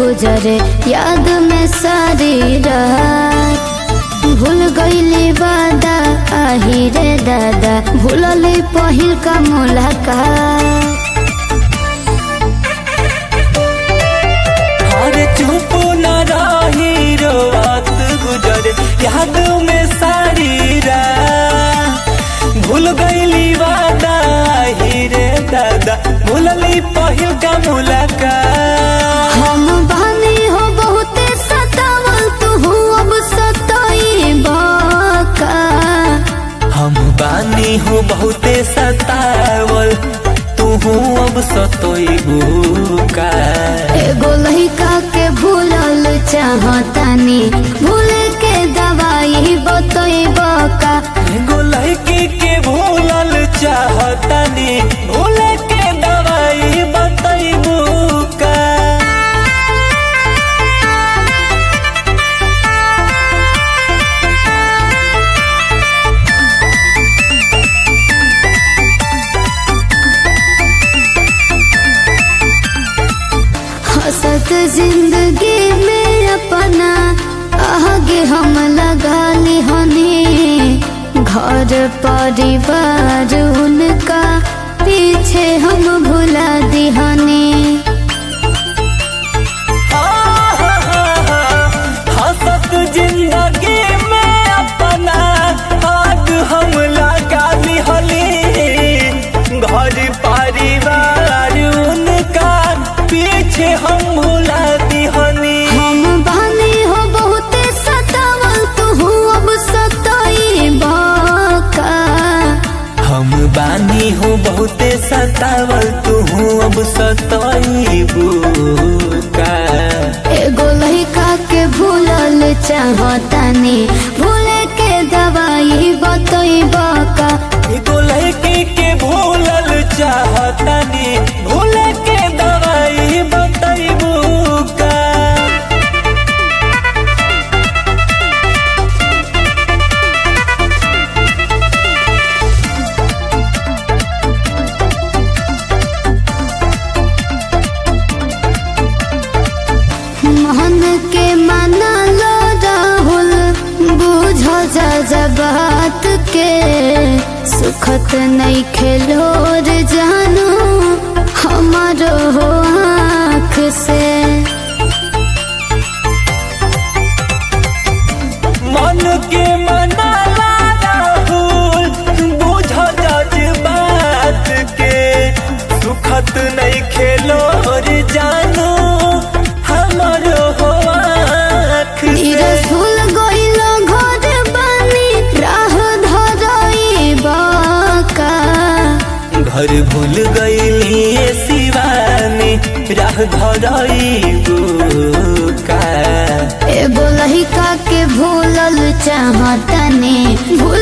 गुजरे याद में सारी रात। भूल गईली वादा आही रे दादा, भूलली पहिल का मुलाकात। चुप न रही रात गुजरे याद में सारी रात। भूल गईली वादा ही रे दादा, भूलली पहिल का मुलाकात। हम बानी हो बहुते सतावल, तू अब सताइबा का। हम बानी हो बहुते सतावल, तू अब सतोइबू का। एगो लइका के भूलल चाहतानी, भूल के दवाई बतइबा का। एगो लड़की के भूलल चाहतानी, भूल के दवाई बतइबू का। हंसत जिंदगी में अपना आगे हम लगा ली हनी। घर परिवार उनका पीछे हम भुला दी हनी। हंसत जिंदगी में अपना आग हम लगा ली हली। घर परिवार उनका पीछे हम भुला दी हनी। हम बानी हो बहुते सतावल, तू अब सताइबा का। हम बानी हो बहुते सतावल, तू अब सताइबू का। एगो लइका के भूलल चाहतानी, भूल के दवाई बतइबा का। एगो लड़की के भूलल चाहतानी, भूल के दवाई बतइबू का। मन के माना लो राहुल, बुझो जा बात के। सुखत नहीं खेलोर जानू हमारो हो आँख से। मन के मनाला राहुल, बुझ जज्बात के। सुखत नहीं खेलो रे जानू हमारो हो आँख से। रसूल गइलो घर बानी, राह धरइबा का। घर भूल गईली शिवानी, राह धरइबू का। एगो लइका के भूलल चाहतानी, भूल